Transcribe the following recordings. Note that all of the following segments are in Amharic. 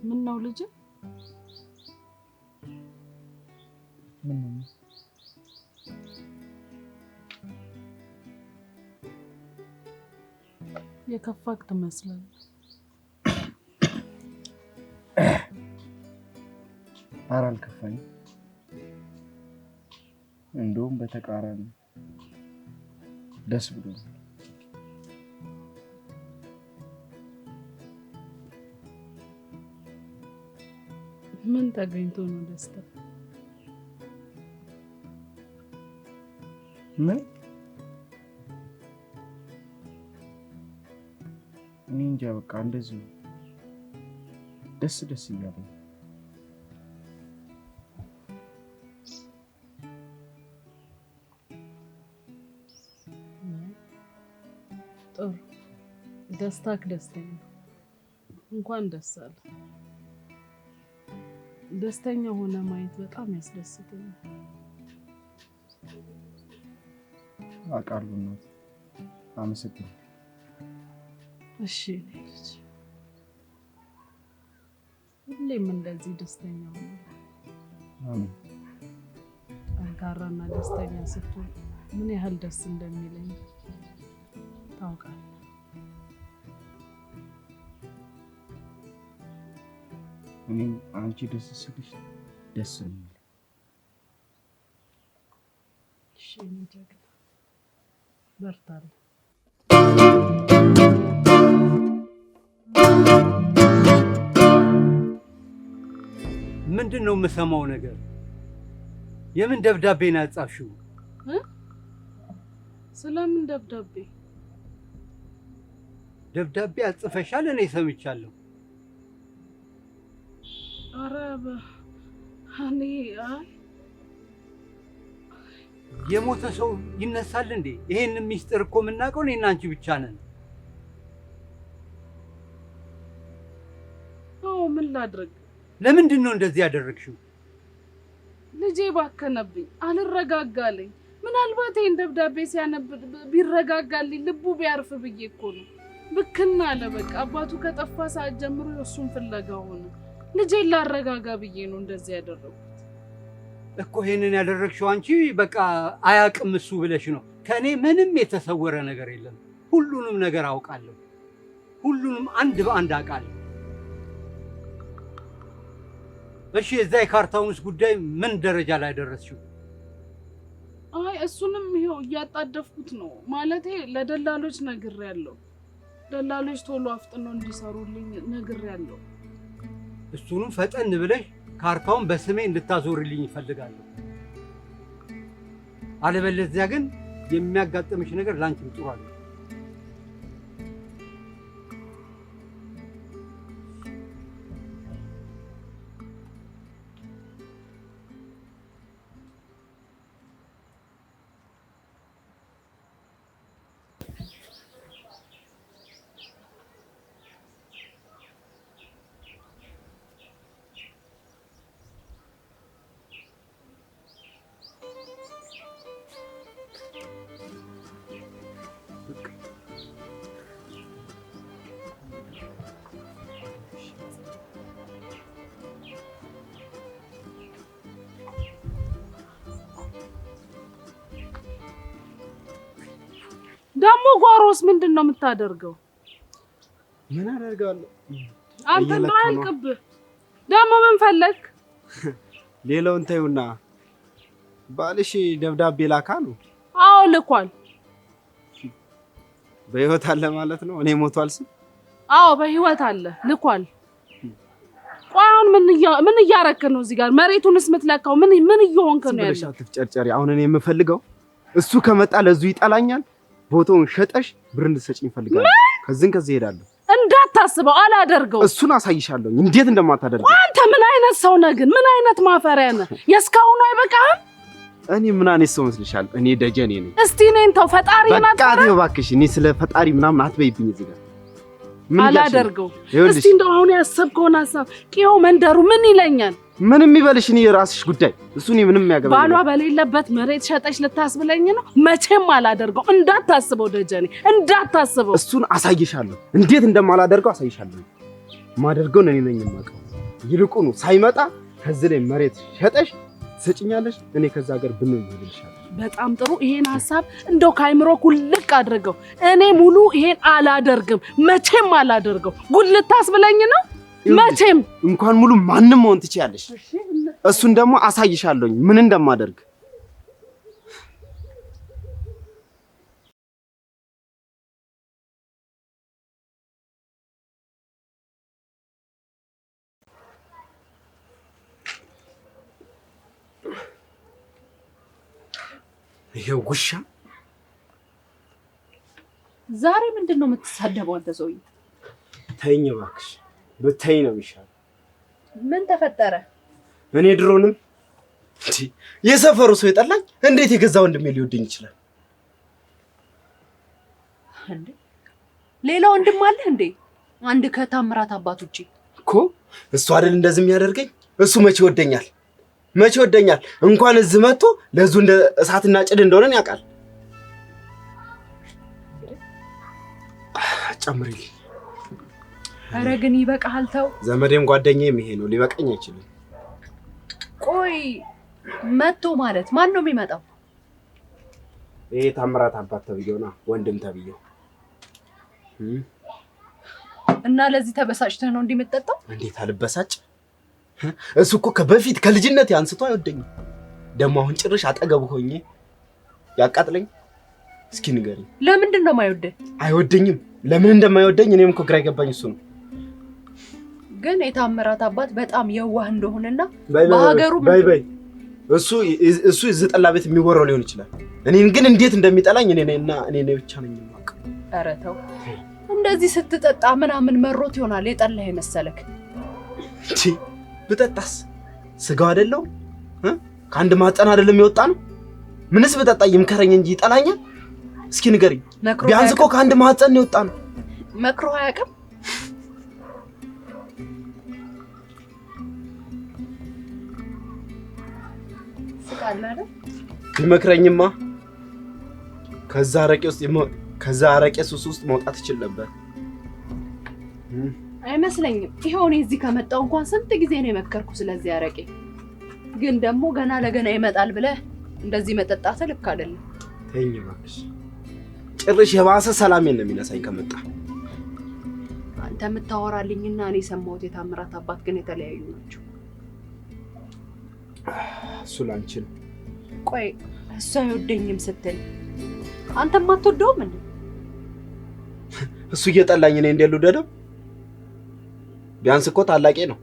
ምን ነው ልጅ ምን ነው የከፋክ ትመስላለህ? ኧረ አልከፋኝም። እንደውም በተቃራኒ ደስ ብሎኛል። ምን ተገኝቶ ነው ደስታ? ምን እኔ እንጃ በቃ እንደዚህ ደስ እያለኝ ጥሩ ደስታክ ደስተኛ እንኳን ደስ አለ። ደስተኛ ሆነ ማየት በጣም ያስደስተኛል። አውቃለሁ እናት፣ አመሰግናለሁ። እሺ ልጅ ሁሌም እንደዚህ ደስተኛ ሆነ። አሜን። ጠንካራና ደስተኛ ስትሆን ምን ያህል ደስ እንደሚለኝ ታውቃለህ። እኔም አንቺ ደስ ሲልሽ ደስ ነው። እሺ ጀግና በርታለሁ። ምንድነው የምሰማው ነገር? የምን ደብዳቤ ነው ያጻፍሽው? ስለምን ደብዳቤ? ደብዳቤ አጽፈሻል? እኔ ሰምቻለሁ። ኧረ እኔ የሞተ ሰው ይነሳል እንዴ? ይሄን ሚስጥር እኮ የምናውቀው እኔና አንቺ ብቻ ነን። አዎ ምን ላድርግ? ለምንድን ነው እንደዚህ ያደረግሽው? ልጄ ባከነብኝ፣ አልረጋጋልኝ። ምናልባት ይሄን ደብዳቤ ሲያነብ ቢረጋጋልኝ ልቡ ቢያርፍ ብዬ እኮ ነው። ብክና አለ በቃ። አባቱ ከጠፋ ሰዓት ጀምሮ የእሱን ፍለጋ ሆነ። ልጄን ላረጋጋ ብዬ ነው እንደዚህ ያደረኩት እኮ። ይሄንን ያደረግሽው አንቺ በቃ አያውቅም እሱ ብለሽ ነው። ከኔ ምንም የተሰወረ ነገር የለም። ሁሉንም ነገር አውቃለሁ። ሁሉንም አንድ በአንድ አውቃለሁ። እሺ እዛ የካርታውንስ ጉዳይ ምን ደረጃ ላይ ደረስሽው? አይ እሱንም ይሄው እያጣደፍኩት ነው። ማለቴ ለደላሎች ነግሬያለሁ። ደላሎች ቶሎ አፍጥነው እንዲሰሩልኝ ነግሬያለሁ። እሱንም ፈጠን ብለሽ ካርታውን በስሜ እንድታዞርልኝ ይፈልጋለሁ። አለበለዚያ ግን የሚያጋጥምሽ ነገር ላንቺም ጥሩ አይደለም። ደግሞ ጓሮስ ምንድነው የምታደርገው? ምን አደርጋለሁ? አንተ እንደው አልቅብህ። ደግሞ ምን ፈለክ? ሌላውን ተይውና ባልሽ ደብዳቤ ላካሉ? አዎ ልኳል። በህይወት አለ ማለት ነው? እኔ ሞቷል ስል? አዎ በህይወት አለ ልኳል። ቆይ አሁን ምን እያረክ ነው እዚህ ጋር? መሬቱንስ የምትለካው ምን እየሆንክ ነው ያለው? አትፍጨርጨሪ። አሁን እኔ የምፈልገው እሱ ከመጣ ለዙ ይጠላኛል። ቦታውን ሸጠሽ ብር እንድትሰጪኝ እፈልጋለሁ። ከዚህ እሄዳለሁ። እንዳታስበው አላደርገው። እሱን አሳይሻለሁ እንዴት እንደማታደርገው። አንተ ምን አይነት ሰው ነህ ግን? ምን አይነት ማፈሪያ ነህ? የእስካሁኑ አይበቃህም? እኔ ምን አይነት ሰው መስልሻል? እኔ ደጀኔ ነኝ። እስቲ እኔን ተው። ፈጣሪ ናት። በቃ ተይው እባክሽ። እኔ ስለ ፈጣሪ ምናምን አትበይብኝ እዚህ ጋር። አላደርገው። እስቲ እንደው አሁን ያሰብከውን ሐሳብ ቂዮ መንደሩ ምን ይለኛል? ምንም ይበልሽ፣ እኔ የራስሽ ጉዳይ። እሱ እኔ ምንም ያገባኝ ባሏ በሌለበት መሬት ሸጠሽ ልታስብለኝ ነው? መቼም አላደርገው። እንዳታስበው ደጀኔ፣ እንዳታስበው። እሱን አሳይሻለሁ፣ እንዴት እንደማላደርገው አሳይሻለሁ። ማደርገው እኔ ነኝ የማውቀው። ይልቁኑ ሳይመጣ ከዚህ ላይ መሬት ሸጠሽ ትሰጪኛለሽ። እኔ ከዛ ሀገር ብንል ይልሻል። በጣም ጥሩ። ይሄን ሐሳብ እንደው ካይምሮ ኩልቅ አድርገው። እኔ ሙሉ ይሄን አላደርግም፣ መቼም አላደርገው። ጉድ ልታስብለኝ ነው? መቼም እንኳን ሙሉ ማንንም መሆን ትችያለሽ። እሱን ደግሞ አሳይሻለሁ ምን እንደማደርግ። ይሄው ጉሻ ዛሬ ምንድነው የምትሳደበው አንተ ሰውዬ? ተይኝ እባክሽ፣ ብትይኝ ነው የሚሻለው። ምን ተፈጠረ? እኔ ድሮንም የሰፈሩ ሰው የጠላኝ እንዴት የገዛ ወንድሜ ሊወደኝ ይችላል? እንዴ ሌላ ወንድም አለ እንዴ? አንድ ከታምራት አባት ውጪ እኮ እሱ አይደል እንደዚህ የሚያደርገኝ? እሱ መቼ ወደኛል? መቼ ወደኛል? እንኳን እዚህ መጥቶ ለዙ እንደ እሳትና ጭድ እንደሆነ ያውቃል። ጨምሪልኝ። ኧረ ግን ይበቃሃል ተው። ዘመዴም ጓደኛዬም ይሄ ነው፣ ሊበቃኝ አይችልም። ቆይ መጥቶ ማለት ማን ነው የሚመጣው? ይሄ ታምራት አባት ተብዬው ነው፣ ወንድም ተብዬው። እና ለዚህ ተበሳጭተህ ነው እንዲመጣው? እንዴት አልበሳጭ? እሱ እኮ ከበፊት ከልጅነት ያንስቶ አይወደኝም። ደግሞ አሁን ጭርሽ አጠገቡ ሆኜ ያቃጥለኝ። እስኪ ንገሪኝ፣ ለምንድን ነው የማይወደኝ? አይወደኝም። ለምን እንደማይወደኝ እኔም እኮ ግራ የገባኝ እሱ ነው። ግን የታምራት አባት በጣም የዋህ እንደሆነና በሀገሩ በይ እሱ እዚህ ጠላ ቤት የሚወራው ሊሆን ይችላል። እኔን ግን እንዴት እንደሚጠላኝ እኔ ብቻ ነኝ የማውቀው። ኧረ ተው፣ እንደዚህ ስትጠጣ ምናምን መሮት ይሆናል የጠላህ የመሰለክ። ብጠጣስ ስጋው አይደለው? ከአንድ ማህፀን አይደለም የወጣ ነው? ምንስ ብጠጣ ይምከረኝ እንጂ ይጠላኛል? እስኪ ንገሪኝ። ቢያንስ እኮ ከአንድ ማህፀን ነው የወጣ ነው። መክሮ አያውቅም? ስቃላ አይደል? ቢመክረኝማ ከዛ አረቄ ሱስ ውስጥ መውጣት ይችል ነበር። አይመስለኝም። ይሄው እኔ እዚህ ከመጣሁ እንኳን ስንት ጊዜ ነው የመከርኩ ስለዚህ አረቄ። ግን ደግሞ ገና ለገና ይመጣል ብለህ እንደዚህ መጠጣት ልክ አይደለም። ተይኝ እባክሽ። ጭርሽ የባሰ ሰላሜን ነው የሚነሳኝ ከመጣ። አንተ የምታወራልኝና እኔ ሰማሁት የታምራት አባት ግን የተለያዩ ናቸው። እሱ ላንቺ ነው። ቆይ እሱ አይወደኝም ስትል አንተም አትወደውም እንዴ? እሱ እየጠላኝ እኔ እንዴት ልውደደው? ቢያንስ እኮ ታላቄ ነው።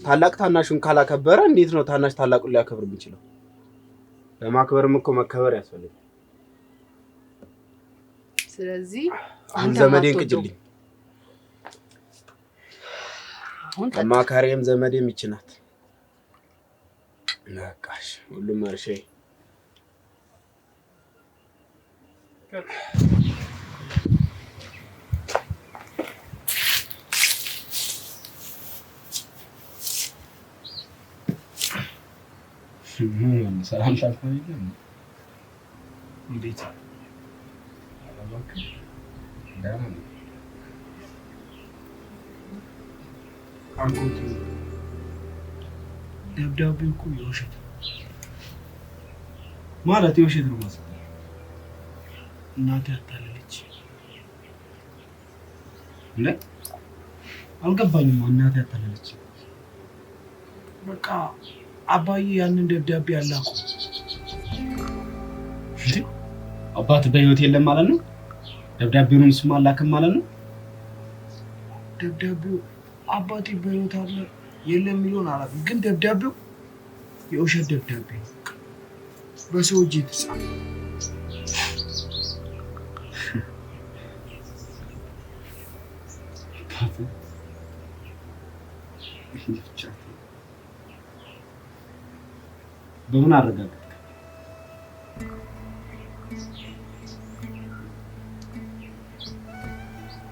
ታላቅ ታናሹን ካላከበረ እንዴት ነው ታናሽ ታላቁን ሊያከብር የሚችለው? ለማክበርም እኮ መከበር ያስፈልጋል። ስለዚህ አንተ ዘመዴን ቅጅልኝ። አማካሪም ዘመዴም ይችናት። በቃሽ፣ ሁሉም ማርሼ ሰላም ታልፈልግም እንዴት አላማክ ዳም አንኩት ደብዳቤው እኮ የውሸት ማለት የውሸት ነው ማለት እናቴ አታለለች። እንዴ አልገባኝም። እናቴ አታለለች። በቃ አባዬ ያንን ደብዳቤ አላኩ። አባት በህይወት የለም ማለት ነው? ደብዳቤውንም ስም አላክም ማለት ነው? ደብዳቤው አባቴ በህይወት አለ የለም የሚለውን አላውቅም፣ ግን ደብዳቤው የውሸት ደብዳቤ በሰው እጅ የተጻፈ። በምን አረጋግጥ?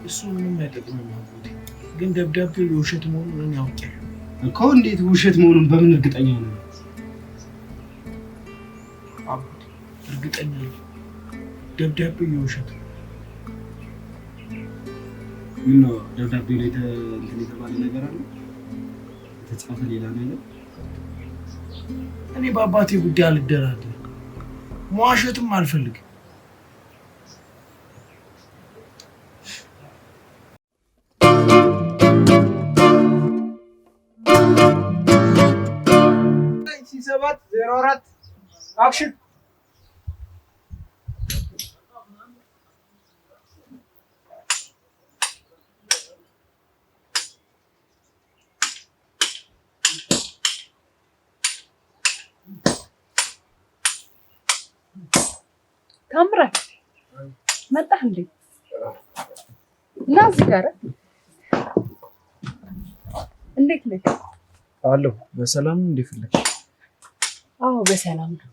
እሱ ምንም አይጠቅምም አባቴ፣ ግን ደብዳቤው የውሸት መሆኑን እኔ አውቄያለሁ እኮ። እንዴት ውሸት መሆኑን በምን እርግጠኛ ነው? አባቴ እርግጠኛ ነኝ ደብዳቤው የውሸት ነው። ምነው ደብዳቤው ላይ እንትን የተባለ ነገር አለ? የተጻፈ ሌላ ነገር? እኔ በአባቴ ጉዳይ አልደራደርም፣ መዋሸትም አልፈልግም። ሰባት 04 አክሽን ታምራት መጣህ እንዴ? ና እዚህ ጋር እንዴት ነህ? አለሁ። በሰላም ነው? እንዴት ፈለግሽ? አዎ በሰላም ነው።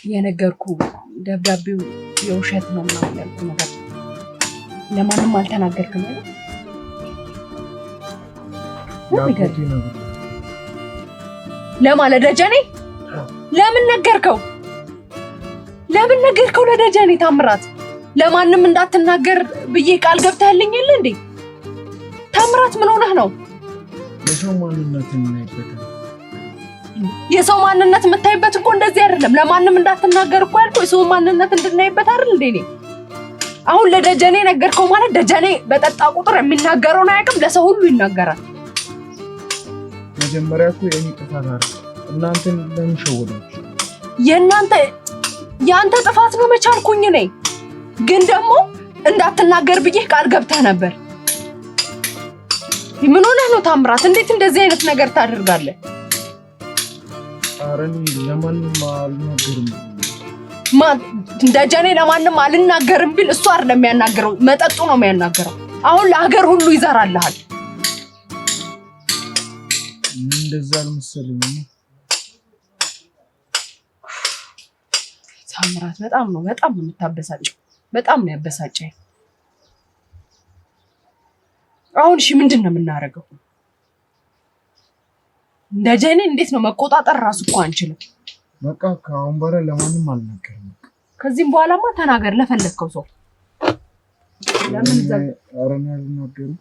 የነገርኩህ ደብዳቤው የውሸት ነው ምናምን ያልኩህ ነገር ለማንም አልተናገርክም አይደል? ለማን? ለደጀኔ? ለምን ነገርከው? ለምን ነገርከው ለደጀኔ? ታምራት ለማንም እንዳትናገር ብዬ ቃል ገብተህልኝ የለ እንዴ? ታምራት ምን ሆነህ ነው? የሰው ማንነት እናይበታል። የሰው ማንነት የምታይበት እኮ እንደዚህ አይደለም። ለማንም እንዳትናገር እኮ ያልኩህ የሰው ማንነት እንድናይበት አይደል እንዴ? እኔ አሁን ለደጀኔ ነገርከው ማለት ደጀኔ በጠጣ ቁጥር የሚናገረውን አያውቅም፣ ለሰው ሁሉ ይናገራል። መጀመሪያ እኮ የኔ ጥፋት አይደል? እናንተን ለምን ሸወዳችሁ? የአንተ ጥፋት ነው መቻልኩኝ ነኝ፣ ግን ደግሞ እንዳትናገር ብዬ ቃል ገብተህ ነበር። ምን ሆነህ ነው ታምራት? እንዴት እንደዚህ አይነት ነገር ታደርጋለህ? ኧረ እኔ ለማንም አልናገርም። ደጀኔ ለማንም አልናገርም ቢል እሱ አይደለም የሚያናገረው፣ መጠጡ ነው የሚያናገረው። አሁን ለሀገር ሁሉ ይዘራልሃል። እንደዛ አልመሰለኝም። ታምራት በጣም ነው የምታበሳጨው። በጣም ነው ያበሳጨኝ። አሁን እሺ ምንድን ነው የምናደርገው? ደጀኔ እንዴት ነው መቆጣጠር ራሱ እኮ አንችልም። በቃ ከአሁን በኋላ ለማንም አልናገርም። ከዚህም በኋላማ ተናገር ለፈለግከው ሰው። ለምን ዘግ? ኧረ እኔ አልናገርም።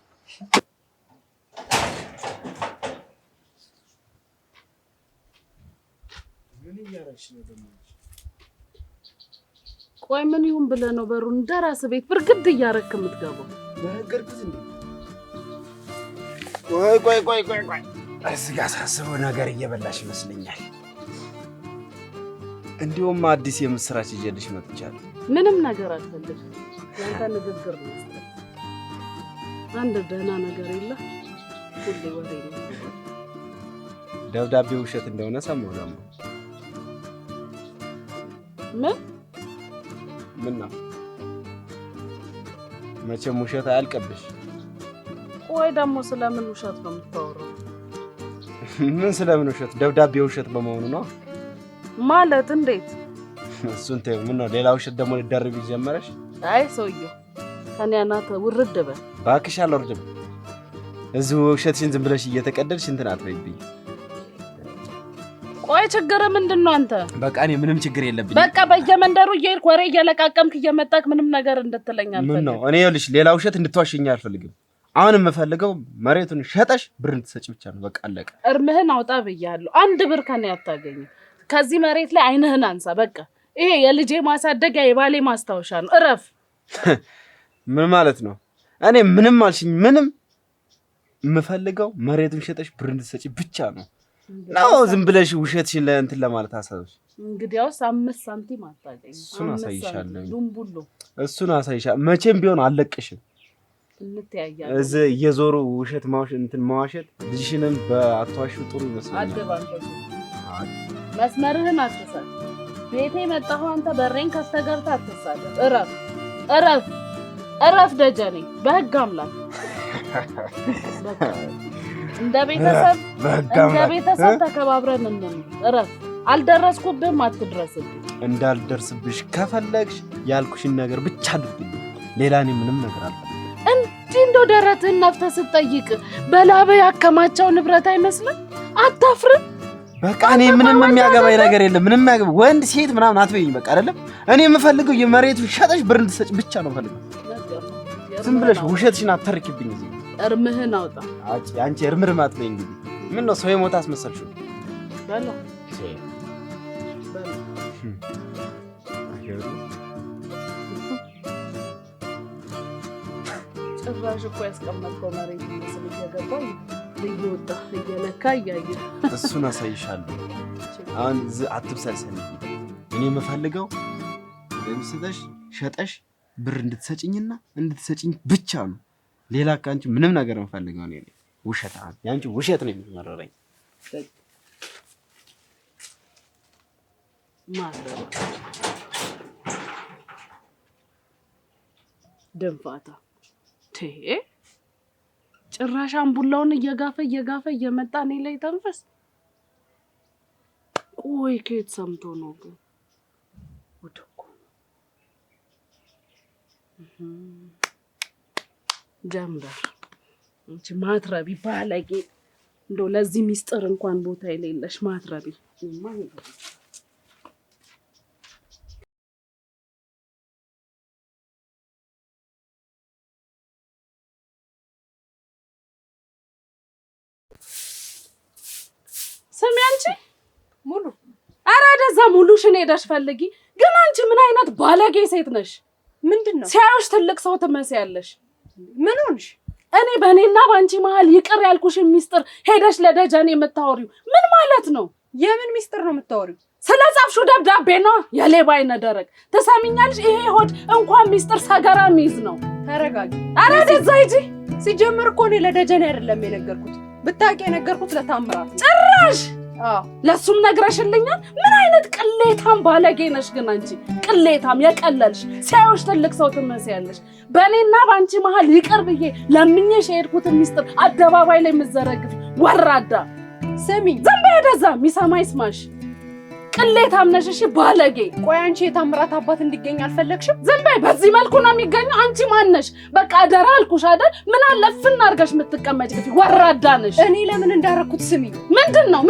ምን እያደረግሽ ነው ደግሞ? ቆይ ምን ይሁን ብለህ ነው በሩን እንደራስህ ቤት ብርግድ እያደረክ የምትገባው? ነገርኩት እንዴ? ቆይ እዚህ ጋር ሳስበው ነገር እየበላሽ ይመስለኛል። እንዲሁም አዲስ የምስራች ይዤልሽ መጥቻለሁ። ምንም ነገር አልፈልግም። ያንተ ንግግር ነው። አንድ ደህና ነገር የለ፣ ሁሌ ወሬ ነው። ደብዳቤው ውሸት እንደሆነ ሰማሁ ደግሞ። ምን ነው? መቼም ውሸት አያልቅብሽ። ቆይ ደግሞ ስለምን ውሸት ነው የምታወራው? ምን ስለምን ውሸት? ደብዳቤው ውሸት በመሆኑ ነው ማለት። እንዴት? እሱን ተይው። ምን ነው ሌላ ውሸት ደግሞ ልደርብ ጀመረሽ? አይ ሰውዬው ከኔ አናተ ውርድ በል እባክሽ። አልወርድም። እዚሁ ውሸትሽን ዝም ብለሽ እየተቀደልሽ እንትን አትበይብኝ። ቆይ ችግር ምንድነው አንተ? በቃ እኔ ምንም ችግር የለብኝም። በቃ በየመንደሩ እየሄድክ ወሬ እየለቃቀምክ እየመጣክ ምንም ነገር እንድትለኝ አልፈልግም። ምን ነው? እኔ ይኸውልሽ ሌላ ውሸት እንድትዋሽኝ አልፈልግም። አሁን የምፈልገው መሬቱን ሸጠሽ ብር እንድትሰጪ ብቻ ነው። በቃ አለቀ። እርምህን አውጣ ብያለሁ። አንድ ብር ከኔ አታገኝም። ከዚህ መሬት ላይ አይንህን አንሳ። በቃ ይሄ የልጄ ማሳደጊያ የባሌ ማስታወሻ ነው። እረፍ። ምን ማለት ነው? እኔ ምንም አልሽኝ ምንም የምፈልገው መሬቱን ሸጠሽ ብር እንድትሰጪ ብቻ ነው። ነው ዝም ብለሽ ውሸትሽን ለእንትን ለማለት አሰብሽ። እንግዲያውስ 5 ሳንቲም አታገኝ። እሱን አሳይሻለሁ። ዱምቡሎ እሱን አሳይሻለሁ። መቼም ቢሆን አለቅሽም። እንተያያለን። እዚህ እየዞሩ ውሸት ማውሸት እንትን ማዋሸት ልጅሽንም በአትዋሹ ጥሩ ይመስላል። አደባንተሽ መስመርህን አትሳት። ቤቴ መጣሁ አንተ በሬን ከስተገርታ አትሳደብ። እረፍ ደጀኔ በህግ አምላክ። እንደ ቤተሰብ ተከባብረን እንኑር። እረፍ። አልደረስኩብህም፣ አትድረስብኝ። እንዳልደርስብሽ ከፈለግሽ ያልኩሽን ነገር ብቻ አድርጊልኝ። ሌላ እኔ ምንም ነገር አለ እንዲህ እንደው ደረትህን ነፍተህ ስትጠይቅ በላብህ ያከማቸው ንብረት አይመስልም? አታፍርም? በቃ እኔ ምንም የሚያገባኝ ነገር የለም። ምንም የሚያገባኝ ወንድ ሴት ምናምን አትበይኝ። በቃ አይደለም እኔ የምፈልገው የመሬቱን ሸጠሽ ብር እንድትሰጪ ብቻ ነው የምፈልገው። ዝም ብለሽ ውሸትሽን አትተርኪብኝ። እዚህ እርምህን አውጣ። አንቺ እርምርም አትበይ። እንግዲህ ምን ነው ሰው የሞተ አስመሰልሽው? በላ ጭራሽ እኮ ያስቀመጥከው መሬት ይመስል እየገባኝ እየወጣ እየለካ እያየህ እሱን አሳይሻለሁ። አሁን አትብሰልሰኝ። እኔ የምፈልገው ለምስለሽ ሸጠሽ ብር እንድትሰጪኝና እንድትሰጪኝ ብቻ ነው። ሌላ ካንቺ ምንም ነገር የምፈልገው እኔ ነኝ። ውሸት ያንቺ ውሸት ነው የሚመረረኝ። ደንፋታ ጭራሽ አምቡላውን እየጋፈ እየመጣ እኔ ላይ ተንፈስ። ቆይ ከየት ሰምቶ ነው ግን? ወደኮ ጀምበር እንጂ ማትረቢ ባለጌ። እንደው ለዚህ ሚስጥር እንኳን ቦታ የሌለሽ ማትረቢ። ስሚ አንቺ ሙሉ፣ ኧረ ወደዛ ሙሉሽን ሄደሽ ፈልጊ። ግን አንቺ ምን አይነት ባለጌ ሴት ነሽ? ምንድነው? ሲያዩሽ ትልቅ ሰው ትመስያለሽ። ምን ሆንሽ? እኔ በእኔና በአንቺ መሀል ይቅር ያልኩሽን ሚስጥር ሄደሽ ለደጀኔ የምታወሪው ምን ማለት ነው? የምን ሚስጥር ነው የምታወሪው? ስለጻፍሽው ደብዳቤ ነው። የሌባ አይነ ደረቅ ትሰሚኛለሽ? ይሄ ሆድ እንኳን ሚስጥር ሰገራ የሚይዝ ነው። ተረጋጊ። ኧረ ወደዛ ሂጂ። ሲጀምር እኮ እኔ ለደጀኔ አይደለም የነገርኩት፣ ብታውቂ የነገርኩት ለታምራት። ጭራሽ ለሱም ነግረሽልኛል? ምን አይነት ቅሌታም ባለጌ ነሽ ግን አንቺ! ቅሌታም የቀለልሽ፣ ሲያዩሽ ትልቅ ሰው ትመስያለሽ። በእኔና በአንቺ መሀል ይቅር ብዬ ለምኜሽ የሄድኩትን ሚስጥር አደባባይ ላይ የምትዘረግፍ ወራዳ። ስሚ፣ ዝም በይ ወደዛ። የሚሰማ ይስማሽ። ቅሌታም ነሽ። እሺ ባለጌ። ቆይ አንቺ የታምራት አባት እንዲገኝ አልፈለግሽም? ዝም በይ። በዚህ መልኩ ነው የሚገኘው? አንቺ ማን ነሽ? በቃ አደራ አልኩሽ አይደል? ምን አለፍና አድርገሽ የምትቀመጭ ግፊ ወራዳ ነሽ። እኔ ለምን እንዳረኩት ስሚ። ምንድነው?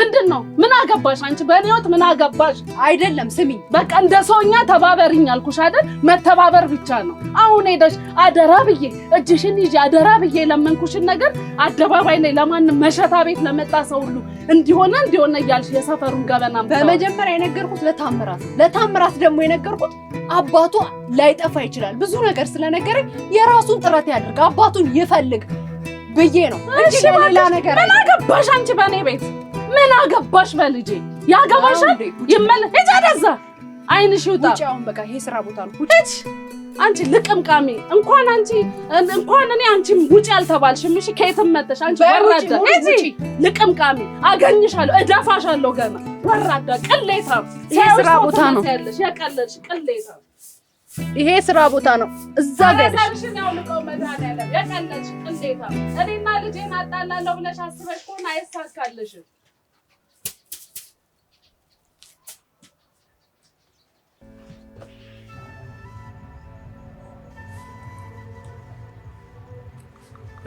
ምን አገባሽ አንቺ? በእኔ ህይወት ምን አገባሽ? አይደለም ስሚ፣ በቃ እንደ ሰውኛ ተባበሪኝ አልኩሽ አይደል? መተባበር ብቻ ነው። አሁን ሄደሽ አደራ ብዬ እጅሽን ይዤ አደራ ብዬ ለመንኩሽን ነገር አደባባይ ላይ ለማንም መሸታ ቤት ለመጣ ሰው ሁሉ እንዲሆነ እያልሽ የሰፈሩን ገበና በመጀመሪያ የነገርኩት ለታምራት ደግሞ የነገርኩት አባቱ ላይጠፋ ይችላል ብዙ ነገር ስለነገረኝ የራሱን ጥረት ያድርግ አባቱን ይፈልግ ብዬ ነው እንጂ ሌላ ነገር። ምን አገባሽ አንቺ በእኔ ቤት? ምን አገባሽ በልጄ? ያገባሻል? ይመለስ እጃደዛ አይንሽ ይውጣ። ውጪ አሁን በቃ ይሄ ስራ ቦታ ነው። ውጪ አንቺ ልቅምቃሚ። እንኳን እኔ አንቺም ውጪ አልተባልሽም። እሺ ከየትም መጥተሽ አንቺ ወራዳ እጂ ልቅምቃሚ አገኝሻለሁ፣ እዳፋሻለሁ ገና ወራዳ ቅሌታም። ይሄ ስራ ቦታ ነው ያለሽ ያቀለልሽ ቅሌታም። ይሄ ስራ ቦታ ነው። እዛ ጋርሽ ነው ልቀው መድኃኒዓለም ያቀለልሽ ቅሌታም። እኔና ልጄን አጣላለሁ ብለሽ አስበሽ ከሆነ አይሳካልሽም።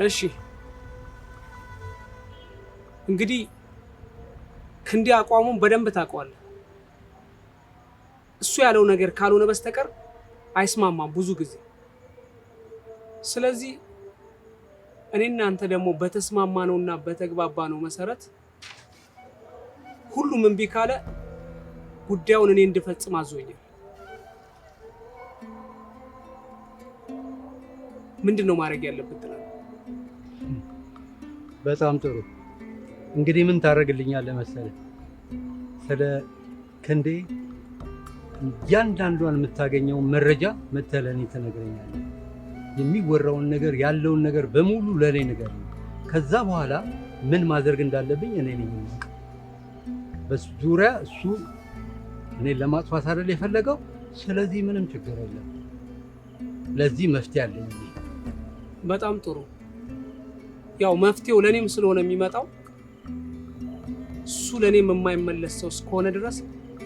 እሺ እንግዲህ ክንዴ አቋሙን በደንብ ታውቀዋለህ። እሱ ያለው ነገር ካልሆነ በስተቀር አይስማማም ብዙ ጊዜ። ስለዚህ እኔና አንተ ደግሞ በተስማማነውና በተግባባነው መሰረት ሁሉም እምቢ ካለ ጉዳዩን እኔ እንድፈጽም አዞኛል። ምንድነው ማድረግ ያለብን ትላለህ? በጣም ጥሩ። እንግዲህ ምን ታደርግልኛለህ መሰለህ? ስለ ክንዴ እያንዳንዷን የምታገኘውን መረጃ መተህ ለእኔ ትነግረኛለህ። የሚወራውን ነገር ያለውን ነገር በሙሉ ለእኔ ንገረኝ። ከዛ በኋላ ምን ማድረግ እንዳለብኝ እኔ ነኝ የማውቀው። በሱ ዙሪያ እሱ እኔን ለማጥፋት አይደል የፈለገው። ስለዚህ ምንም ችግር የለም። ለዚህ መፍትሄ አለኝ። በጣም ጥሩ። ያው መፍትሄው ለኔም ስለሆነ የሚመጣው እሱ ለኔም የማይመለስ ሰው እስከሆነ ድረስ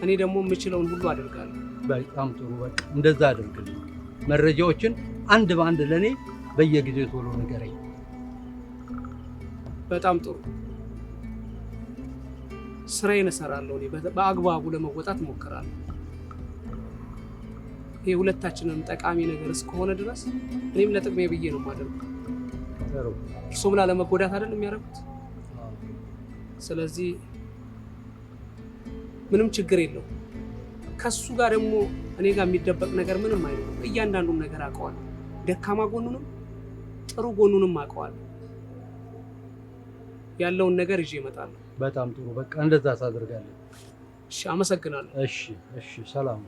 እኔ ደግሞ የምችለውን ሁሉ አደርጋለሁ። በጣም ጥሩ። በቃ እንደዛ አድርግልኝ። መረጃዎችን አንድ በአንድ ለኔ በየጊዜው ቶሎ ንገረኝ። በጣም ጥሩ። ስራዬን እሰራለሁ። እኔ በአግባቡ ለመወጣት እሞክራለሁ። ይሄ ሁለታችንም ጠቃሚ ነገር እስከሆነ ድረስ እኔም ለጥቅሜ ብዬ ነው የማደርገው። እርሱም ላለመጎዳት አይደል የሚያደርጉት። ስለዚህ ምንም ችግር የለው። ከሱ ጋር ደግሞ እኔ ጋር የሚደበቅ ነገር ምንም አይኖርም። እያንዳንዱን ነገር አውቀዋለሁ። ደካማ ጎኑንም ጥሩ ጎኑንም አውቀዋለሁ። ያለውን ነገር ይዤ እመጣለሁ። በጣም ጥሩ። በቃ እንደዛ ታደርጋለህ። እሺ፣ አመሰግናለሁ። እሺ፣ ሰላም።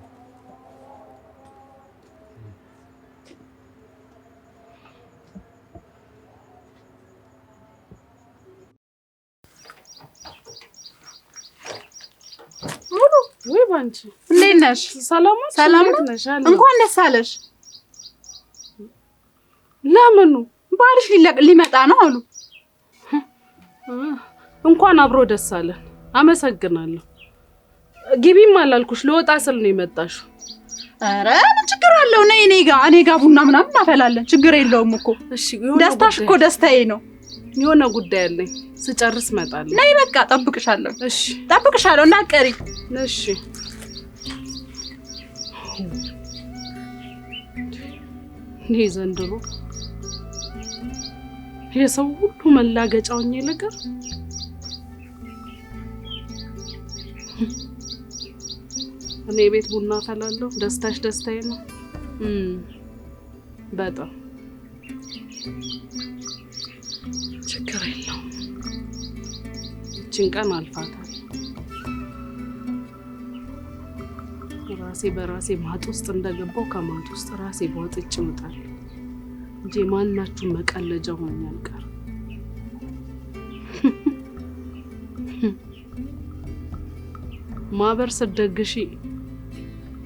ወይ ባንቺ እንዴት ነሽ? ሰላም ነሽ? እንኳን ደስ አለሽ። ለምኑ? ባልሽ ሊመጣ ነው አሉ። እንኳን አብሮ ደስ አለን። አመሰግናለሁ። ግቢም አላልኩሽ፣ ለወጣ ስል ነው የመጣሽው። ኧረ ምን ችግር አለው? ነይ እኔ ጋ ቡና ምናምን እናፈላለን። ችግር የለውም እኮ። እሺ፣ ደስታሽ እኮ ደስታዬ ነው። የሆነ ጉዳይ አለኝ፣ ስጨርስ እመጣለሁ። ነይ በቃ ጠብቅሻለሁ። እሺ፣ ጠብቅሻለሁ እንዳትቀሪ። እሺ። እኔ ዘንድሮ የሰው ሁሉ መላገጫውኝ ነገር እኔ ቤት ቡና አፈላለሁ። ደስታሽ ደስታዬ ነው። በጣም ችግር የለውም። እችን ቀን አልፋታል። ራሴ በራሴ ማጥ ውስጥ እንደገባው ከማጥ ውስጥ ራሴ በወጥጭ እወጣለሁ እንጂ ማናችሁም መቀለጃ ሆኜ አልቀርም። ማህበር ስትደግሺ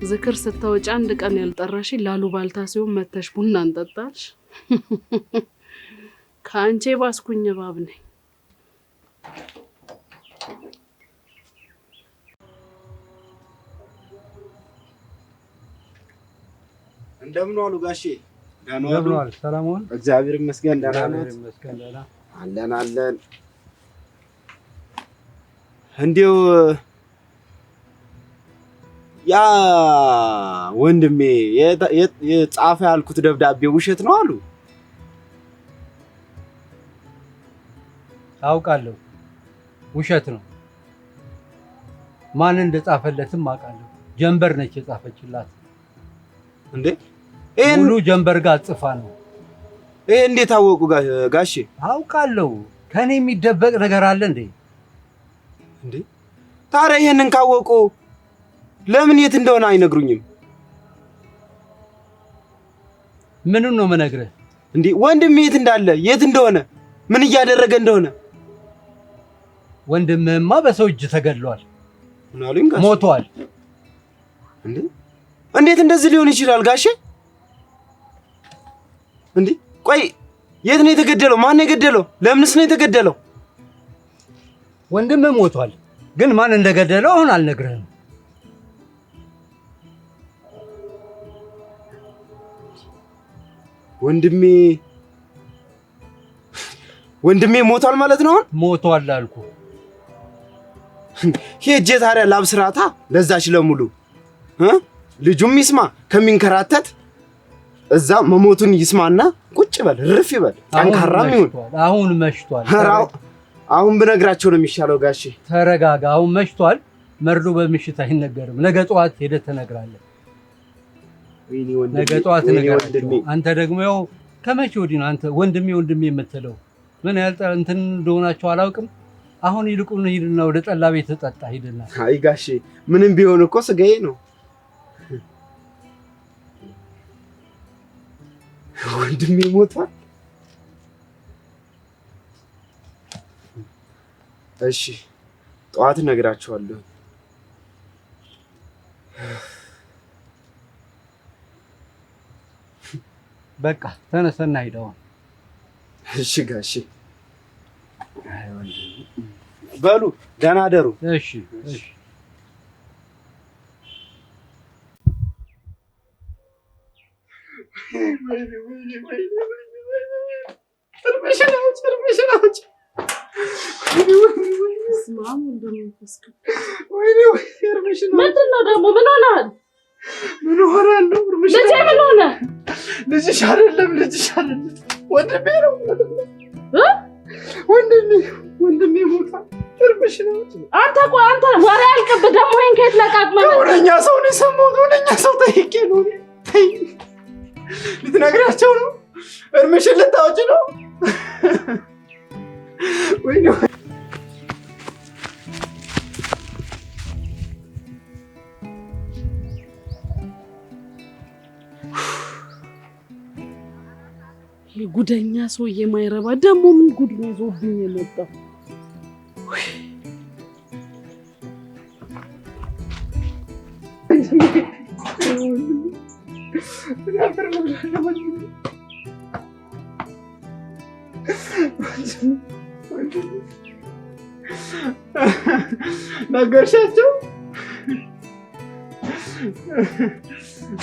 ዝክር ስታወጪ አንድ ቀን ያልጠራሽ ላሉባልታ ሲሆን መተሽ ቡና እንጠጣሽ። ከአንቺ ባስኩኝ እባብ ነኝ። እንደምን ዋሉ ጋሼ? እንደምን ዋሉ? ሰላም ዋሉ? እግዚአብሔር ይመስገን። ደህና ነዎት? እግዚአብሔር ይመስገን ደህና አለን። እንዲው ያ ወንድሜ የጻፈ ያልኩት ደብዳቤ ውሸት ነው አሉ። አውቃለሁ፣ ውሸት ነው። ማን እንደጻፈለትም አውቃለሁ። ጀንበር ነች የጻፈችላት። እንዴ ሙሉ ጀንበር ጋር ጽፋ ነው። ይሄ እንዴት አወቁ ጋሼ? አውቃለሁ። ከኔ የሚደበቅ ነገር አለ እንዴ? ታዲያ ይሄንን ካወቁ ለምን የት እንደሆነ አይነግሩኝም? ምኑን ነው የምነግርህ? እንዴ ወንድሜ የት እንዳለ የት እንደሆነ ምን እያደረገ እንደሆነ። ወንድምህማ በሰው እጅ ተገድሏል፣ ሞቷል። እንዴት እንደዚህ ሊሆን ይችላል ጋሼ? እንዴ ቆይ የት ነው የተገደለው? ማን ነው የገደለው? ለምንስ ነው የተገደለው? ወንድምህ ሞቷል፣ ግን ማን እንደገደለው አሁን አልነግርህም። ወንድሜ ሞቷል ማለት ነው? አሁን ሞቷል አልኩ። ሄጄ ታዲያ ላብስራታ ለዛች ለሙሉ ልጁም ይስማ ከሚንከራተት እዛ መሞቱን ይስማና ቁጭ በል ርፍ ይበል። ጠንካራም ይሁን። አሁን መሽቷል። አሁን ብነግራቸው ነው የሚሻለው ጋሼ። ተረጋጋ። አሁን መሽቷል። መርዶ በምሽት አይነገርም። ነገ ጠዋት ሄደህ ትነግራለህ። ነገ ጠዋት ትነግራለህ። አንተ ደግሞ ያው ከመቼ ወዲህ ነው አንተ ወንድሜ የምትለው? ምን ያህል እንትን እንደሆናቸው አላውቅም። አሁን ይልቁን ሂድና ወደ ጠላ ቤት ተጠጣ ሂድና። አይ ጋሼ ምንም ቢሆን እኮ ስጋዬ ነው። ወንድሜ ሞቷል። እሺ ጠዋት እነግራቸዋለሁ። በቃ ተነሰና ሂደው። እሺ ጋሼ በሉ ደህና ደሩ። እሺ እሺ። ምንድን ነው ደግሞ? ምን ሆነሃል? ምን ሆናለሁ? ልጄ ምን ሆነ? ልጅሽ አይደለም ወንድሜ ነው። ወንድሜ ሞቷል። እርምሽ ነው። አንተ ወሬ አልቅብህ ደግሞ ይሄን ከየት ለቃቅመህ? ወደኛ ሰው ነው የሰማሁት። ወደኛ ሰው ጠይቄ ነው። ልትነግራቸው ነው? እርምሽን ልታወጪ ነው? ወይ ነው ጉደኛ ሰውዬ የማይረባ ደግሞ ምን ጉድ ነው ይዞብኝ የመጣው?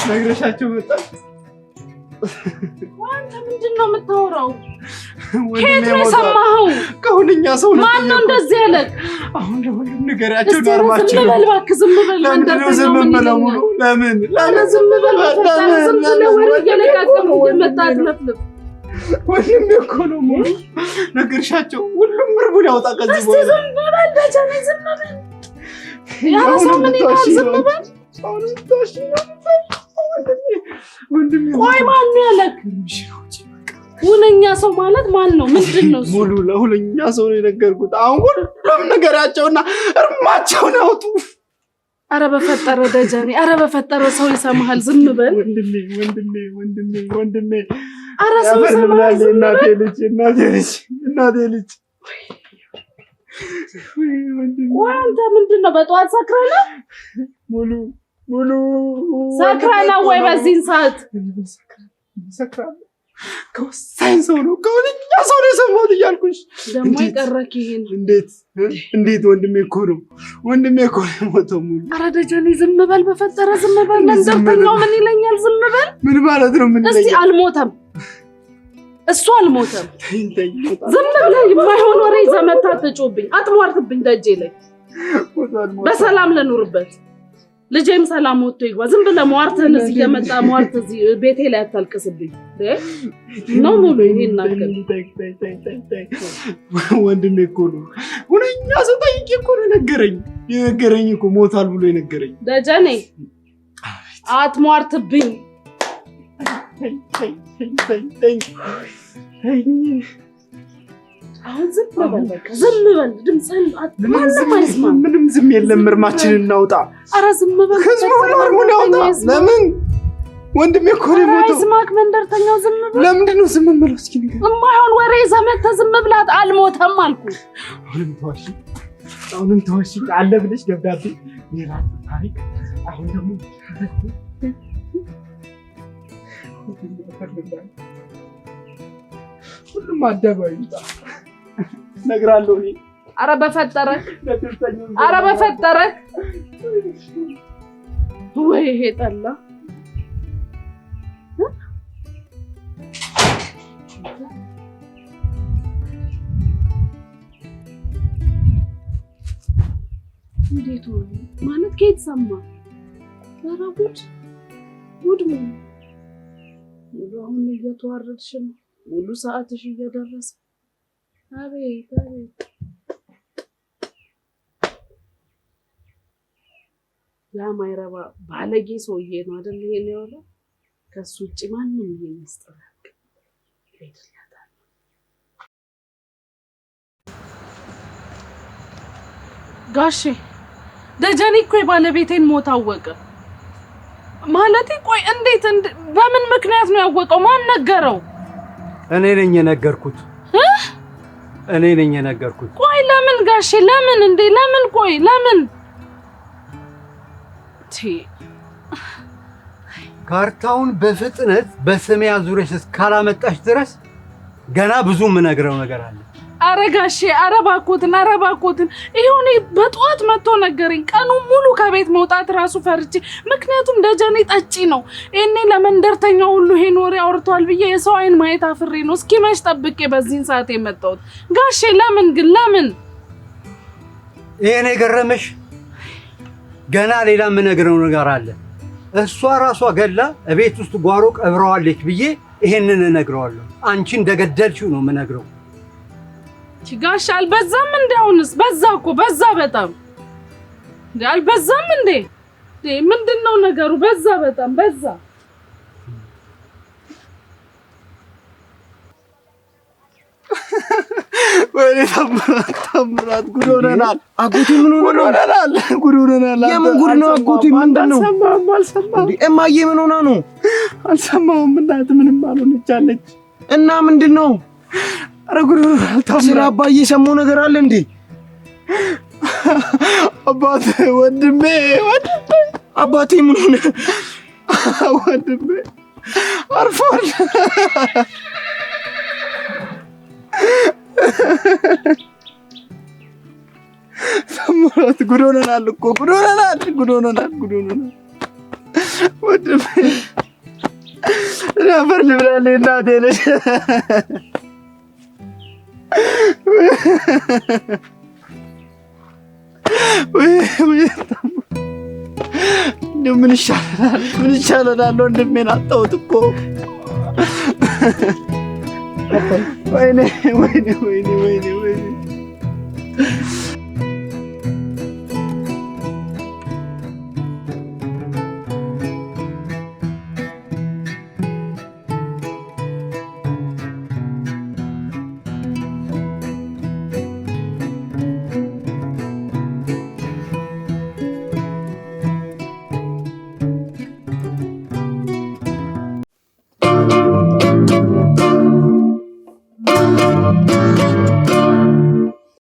ነግረሻቸው መጣ። አንተ ምንድን ነው የምታወራው? ከየት ነው የሰማኸው? ከሁነኛ ሰው ነው። ማን ነው እንደዚህ ያለህ? አሁን ለሁሉም ንገሪያቸው። ዳርማቸው ዝም በል እባክህ፣ ዝም በል። ለምን ዝም ብለው ሙሉ? ለምን ዝም በል? ዝም ብለህ ወሬ እየለቃቀምክ እየመጣ አትለፍልፍ። ወንድሜ እኮ ነው ሙሉ። ነገርሻቸው። ሁሉም ምርቡን ያውጣ ከዚህ በኋላ። ዝም በል ደጀኔ፣ ዝም በል። ያለ ሰው ምን ይላል? ዝም በል። ወንድሜ ቆይ ማን ነው ያለህ? ሁነኛ ሰው ማለት ማን ነው? ምንድን ነው እሱ? ሙሉ ለሁነኛ ሰው ነው የነገርኩት። አሁን ሁሉም ነገራቸውና እርማቸውን ያውጡ። አረ በፈጠረ ደጀኔ፣ አረ በፈጠረ ሰው ይሰማሃል። ዝም በል ወንድሜ። አረ ሰው ይሰማሃል። እናቴ ልጅ ወይ አንተ ምንድን ነው በጠዋት ሰክረህ ነው? ሙሉ ሰክረህ ነው ወይ በዚህን ሰዓት? ሰክራለሁ። ከወሳኝ ሰው ነው ከሁነኛ ሰው ነው የሰማሁት እያልኩሽ ደግሞ የቀረክ ይሄን እንዴት? ወንድሜ እኮ ነው የሞተው። ሙሉ አረ ደጀኔ ዝም በል በፈጠረ ዝም በል። ለእንደርተኛው ምን ይለኛል? ዝም በል። ምን ማለት ነው? ምን እስቲ አልሞተም፣ እሱ አልሞተም። ዝም ብለህ የማይሆን ወሬ ይዘህ መተህ አትጮህብኝ፣ አትሟርትብኝ ደጄ ላይ። በሰላም ልኑርበት፣ ልጄም ሰላም ወጥቶ ይግባ። ዝም ብለህ ሟርትህን እዚህ እየመጣ ሟርት እዚህ ቤቴ ላይ አታልቅስብኝ ነው ሙሉ። ይሄን ናገር ወንድሜ እኮ ነው ሁነኛ ሰው ጠይቄ እኮ ነው የነገረኝ እኮ ሞታል ብሎ የነገረኝ። ደጀኔ አትሟርትብኝ። አሁን ዝም በል በቃ ዝም በል። ድምፅህን ማንም አይስማም። ምንም ዝም የለም። እርማችንን እናውጣ። ኧረ ዝም በል። ህዝቡ ሁሉ እርሙን ያውጣ። ለምን? ወንድሜ እኮ ነው የሞተው። አይስማክ መንደርተኛው ዝም በል። ለምንድን ነው ዝም የምለው? እስኪ ንገረኝ። የማይሆን ወሬ ይዘህ መተህ ዝም ብላት። አልሞተም አልኩህ። አሁንም ተዋሺ አለ ብለሽ ደብዳቤ ሌላ ታሪክ። አሁን ደግሞ ሁሉም አደባባይ ይውጣ እነግራለሁ እኔ። ኧረ በፈጠረህ ወይ ይሄ ጠላ እንዴት ሆነ ማለት ከየት ሰማ? ኧረ ጉድ ሙሉ አሁን እየተዋረድሽ ነው። ሙሉ ሰዓትሽ እየደረሰ። አቤት ያ ማይረባ ባለጌ ሰውዬ ነው አይደል? ይሄን ያወራው። ከሱ ውጭ ማንም ይሄን ያስጠላል። ጋሼ ደጀኔ እኮ የባለቤቴን ሞት አወቀ። ማለቴ ቆይ እንዴት በምን ምክንያት ነው ያወቀው? ማን ነገረው? እኔ ነኝ የነገርኩት። እኔ ነኝ የነገርኩት። ቆይ ለምን ጋሼ? ለምን እንዴ? ለምን? ቆይ ለምን? ካርታውን በፍጥነት በስሜ አዙረሽ እስካላመጣሽ ድረስ ገና ብዙ የምነግረው ነገር አለ። አረ ጋሼ፣ አረ እባክዎትን ይሄው እኔ በጠዋት መጥቶ ነገረኝ። ቀኑ ሙሉ ከቤት መውጣት ራሱ ፈርቼ፣ ምክንያቱም ደጀኔ ጠጪ ነው። እኔ ለመንደርተኛው ሁሉ ይሄን ወሬ አውርቷል ብዬ የሰው አይን ማየት አፍሬ ነው እስኪመሽ ጠብቄ በዚህን ሰዓት የመጣሁት። ጋሼ ለምን ግን ለምን? ይሄን የገረመሽ? ገና ሌላ የምነግረው ነገር አለ። እሷ ራሷ ገላ እቤት ውስጥ ጓሮ ቀብረዋለች ብዬ ይሄንን እነግረዋለሁ። አንቺ እንደገደልሽው ነው የምነግረው። ጋሽ አልበዛም እንዴ? አሁንስ በዛ እኮ በዛ፣ በጣም አልበዛም እንዴ? ምንድነው ነገሩ? በዛ፣ በጣም በዛ። ወይኔ ታምራት ጉድ ሆነናል። አጎቴ ምን ሆነናል? ጉድ ሆነናል። የምን ጉድ ነው አጎቴ? ምንድነው? አልሰማሁም። እማዬ ምን ሆና ነው? አልሰማሁም። እናት ምንም አልሆነቻለች። እና ምንድነው? ኧረ ጉድ ሆነናል። ስለ አባዬ የሰማው ነገር አለ እንዴ? አባቴ ወንድሜ አባቴ ምን ሆነ? ወንድሜ አርፏል። ታምራት ጉድ ሆነናል እኮ ጉድ ሆነናል። ወንድሜ አፈር ልብላለች እናቴ ነች። ምን ይሻለናል? ወንድሜን አጣሁት እኮ። ወይኔ